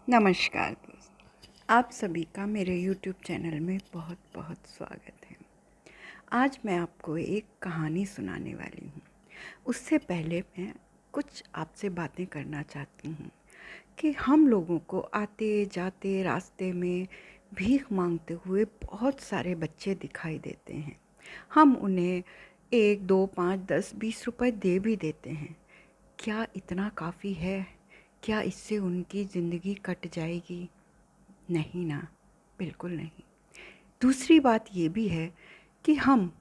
नमस्कार दोस्त, आप सभी का मेरे YouTube चैनल में बहुत बहुत स्वागत है। आज मैं आपको एक कहानी सुनाने वाली हूँ। उससे पहले मैं कुछ आपसे बातें करना चाहती हूँ कि हम लोगों को आते जाते रास्ते में भीख मांगते हुए बहुत सारे बच्चे दिखाई देते हैं। हम उन्हें 1, 2, 5, 10, 20 रुपए दे भी देते हैं। क्या इतना काफ़ी है? क्या इससे उनकी ज़िंदगी कट जाएगी? नहीं ना, बिल्कुल नहीं। दूसरी बात ये भी है कि हम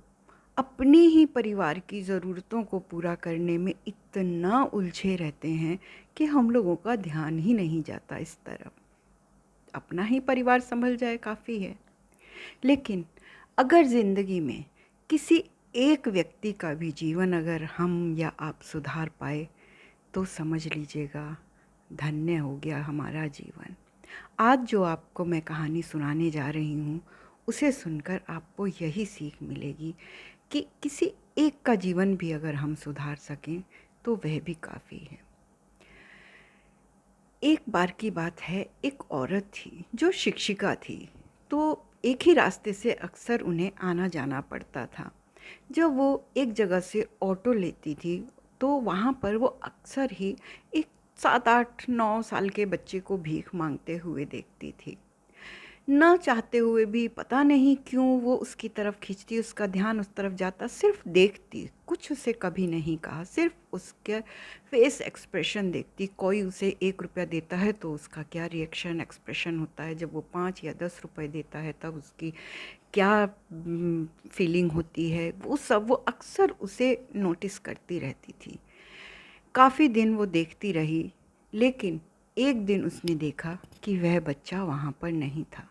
अपने ही परिवार की ज़रूरतों को पूरा करने में इतना उलझे रहते हैं कि हम लोगों का ध्यान ही नहीं जाता इस तरफ। अपना ही परिवार संभल जाए काफ़ी है। लेकिन अगर ज़िंदगी में किसी एक व्यक्ति का भी जीवन अगर हम या आप सुधार पाए तो समझ लीजिएगा धन्य हो गया हमारा जीवन। आज जो आपको मैं कहानी सुनाने जा रही हूँ उसे सुनकर आपको यही सीख मिलेगी कि किसी एक का जीवन भी अगर हम सुधार सकें तो वह भी काफ़ी है। एक बार की बात है, एक औरत थी जो शिक्षिका थी। तो एक ही रास्ते से अक्सर उन्हें आना जाना पड़ता था। जब वो एक जगह से ऑटो लेती थी तो वहाँ पर वो अक्सर ही एक 7, 8, 9 साल के बच्चे को भीख मांगते हुए देखती थी। ना चाहते हुए भी पता नहीं क्यों वो उसकी तरफ खींचती, उसका ध्यान उस तरफ जाता, सिर्फ देखती, कुछ उसे कभी नहीं कहा, सिर्फ उसके फेस एक्सप्रेशन देखती। कोई उसे 1 रुपया देता है तो उसका क्या रिएक्शन एक्सप्रेशन होता है, जब वो 5 या 10 रुपए देता है तब उसकी क्या फीलिंग होती है, वो सब वो अक्सर उसे नोटिस करती रहती थी। काफ़ी दिन वो देखती रही, लेकिन एक दिन उसने देखा कि वह बच्चा वहाँ पर नहीं था।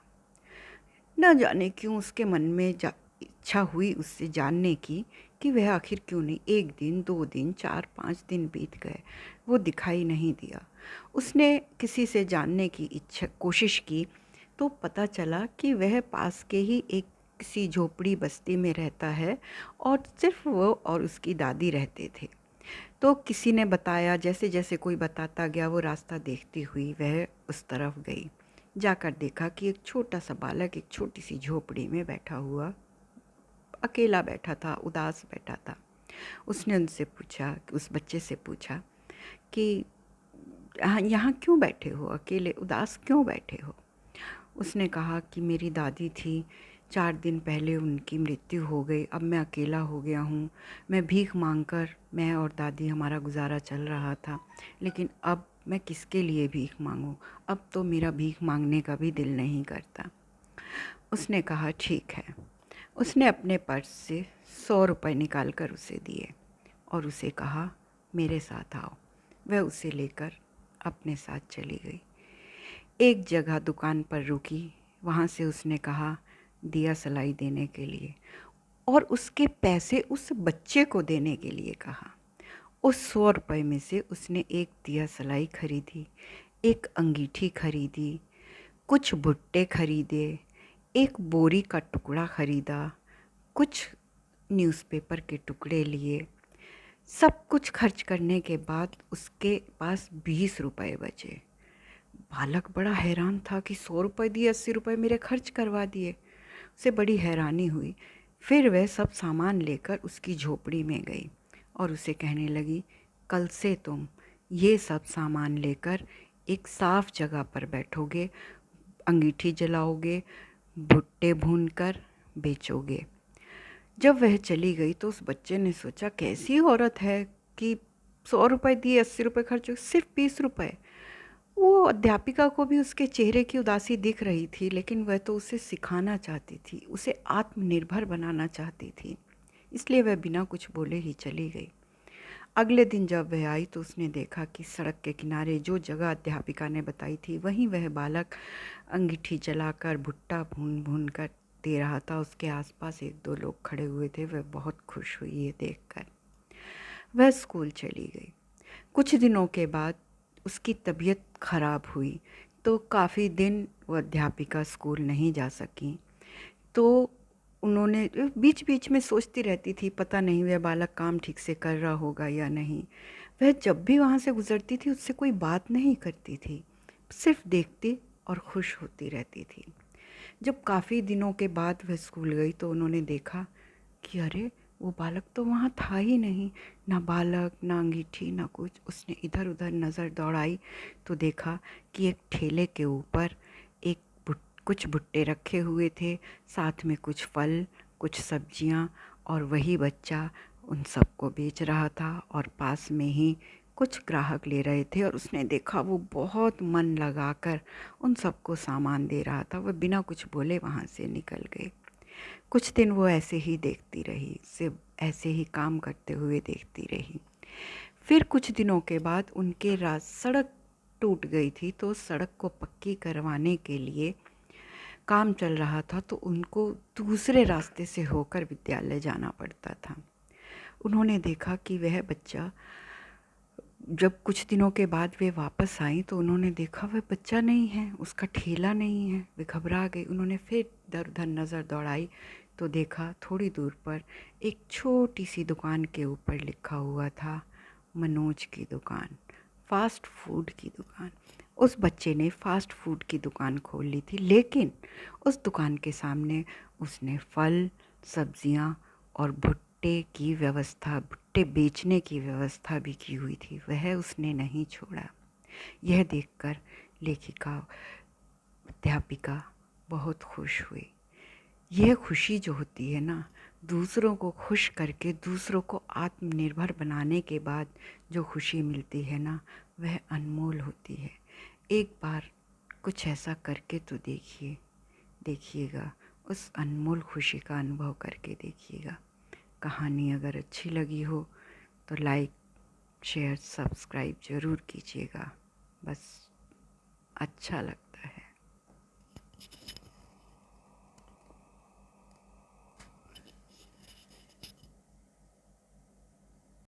न जाने क्यों उसके मन में इच्छा हुई उससे जानने की कि वह आखिर क्यों नहीं। 1 दिन, 2 दिन, 4, 5 दिन बीत गए, वो दिखाई नहीं दिया। उसने किसी से जानने की कोशिश की तो पता चला कि वह पास के ही एक किसी झोपड़ी बस्ती में रहता है और सिर्फ वो और उसकी दादी रहते थे। तो किसी ने बताया, जैसे जैसे कोई बताता गया वो रास्ता देखती हुई वह उस तरफ गई। जाकर देखा कि एक छोटा सा बालक एक छोटी सी झोपड़ी में बैठा हुआ, अकेला बैठा था, उदास बैठा था। उसने उनसे पूछा, उस बच्चे से पूछा कि यहाँ क्यों बैठे हो, अकेले उदास क्यों बैठे हो? उसने कहा कि मेरी दादी थी, 4 दिन पहले उनकी मृत्यु हो गई, अब मैं अकेला हो गया हूँ। मैं भीख मांगकर, मैं और दादी हमारा गुजारा चल रहा था, लेकिन अब मैं किसके लिए भीख मांगूँ? अब तो मेरा भीख मांगने का भी दिल नहीं करता। उसने कहा ठीक है। उसने अपने पर्स से 100 रुपये निकाल कर उसे दिए और उसे कहा मेरे साथ आओ। वह उसे लेकर अपने साथ चली गई। एक जगह दुकान पर रुकी, वहाँ से उसने कहा दिया सलाई देने के लिए और उसके पैसे उस बच्चे को देने के लिए कहा। उस 100 रुपये में से उसने एक दिया सलाई खरीदी, एक अंगीठी खरीदी, कुछ भुट्टे खरीदे, एक बोरी का टुकड़ा खरीदा, कुछ न्यूज़पेपर के टुकड़े लिए। सब कुछ खर्च करने के बाद उसके पास 20 रुपये बचे। बालक बड़ा हैरान था कि 100 रुपये दिए, 80 रुपये मेरे खर्च करवा दिए। उसे बड़ी हैरानी हुई। फिर वह सब सामान लेकर उसकी झोपड़ी में गई और उसे कहने लगी, कल से तुम ये सब सामान लेकर एक साफ जगह पर बैठोगे, अंगीठी जलाओगे, भुट्टे भूनकर बेचोगे। जब वह चली गई तो उस बच्चे ने सोचा कैसी औरत है कि 100 रुपये दिए, 80 रुपये खर्च, सिर्फ 20 रुपये। वो अध्यापिका को भी उसके चेहरे की उदासी दिख रही थी, लेकिन वह तो उसे सिखाना चाहती थी, उसे आत्मनिर्भर बनाना चाहती थी, इसलिए वह बिना कुछ बोले ही चली गई। अगले दिन जब वह आई तो उसने देखा कि सड़क के किनारे जो जगह अध्यापिका ने बताई थी वहीं वह बालक अंगीठी जलाकर भुट्टा भून भून कर दे रहा था। उसके आसपास 1, 2 लोग खड़े हुए थे। वह बहुत खुश हुई ये देखकर। वह स्कूल चली गई। कुछ दिनों के बाद उसकी तबीयत खराब हुई तो काफ़ी दिन वो अध्यापिका स्कूल नहीं जा सकी। तो उन्होंने बीच बीच में सोचती रहती थी, पता नहीं वह बालक काम ठीक से कर रहा होगा या नहीं। वह जब भी वहाँ से गुज़रती थी उससे कोई बात नहीं करती थी। सिर्फ देखती और खुश होती रहती थी। जब काफ़ी दिनों के बाद वह स्कूल गई तो उन्होंने देखा कि अरे, वो बालक तो वहाँ था ही नहीं। ना बालक, ना अंगीठी, ना कुछ। उसने इधर उधर नज़र दौड़ाई तो देखा कि एक ठेले के ऊपर एक कुछ भुट्टे रखे हुए थे, साथ में कुछ फल, कुछ सब्जियाँ, और वही बच्चा उन सबको बेच रहा था और पास में ही कुछ ग्राहक ले रहे थे। और उसने देखा वो बहुत मन लगाकर उन सबको सामान दे रहा था। वह बिना कुछ बोले वहाँ से निकल गए। कुछ दिन वो ऐसे ही देखती रही, सिर्फ ऐसे ही काम करते हुए देखती रही। फिर कुछ दिनों के बाद उनके सड़क टूट गई थी, तो सड़क को पक्की करवाने के लिए काम चल रहा था, तो उनको दूसरे रास्ते से होकर विद्यालय जाना पड़ता था। उन्होंने देखा कि वह बच्चा, जब कुछ दिनों के बाद वे वापस आई तो उन्होंने देखा वह बच्चा नहीं है, उसका ठेला नहीं है। वे घबरा गई। उन्होंने फिर इधर उधर नज़र दौड़ाई तो देखा थोड़ी दूर पर एक छोटी सी दुकान के ऊपर लिखा हुआ था, मनोज की दुकान, फ़ास्ट फूड की दुकान। उस बच्चे ने फ़ास्ट फूड की दुकान खोल ली थी, लेकिन उस दुकान के सामने उसने फल, सब्जियां और भुट्टे की व्यवस्था, भुट्टे बेचने की व्यवस्था भी की हुई थी। वह उसने नहीं छोड़ा। यह देखकर लेखिका, अध्यापिका बहुत खुश हुई। यह खुशी जो होती है ना, दूसरों को खुश करके दूसरों को आत्मनिर्भर बनाने के बाद जो खुशी मिलती है ना, वह अनमोल होती है। एक बार कुछ ऐसा करके तो देखिएगा, उस अनमोल खुशी का अनुभव करके देखिएगा। कहानी अगर अच्छी लगी हो तो लाइक, शेयर, सब्सक्राइब ज़रूर कीजिएगा। बस अच्छा लग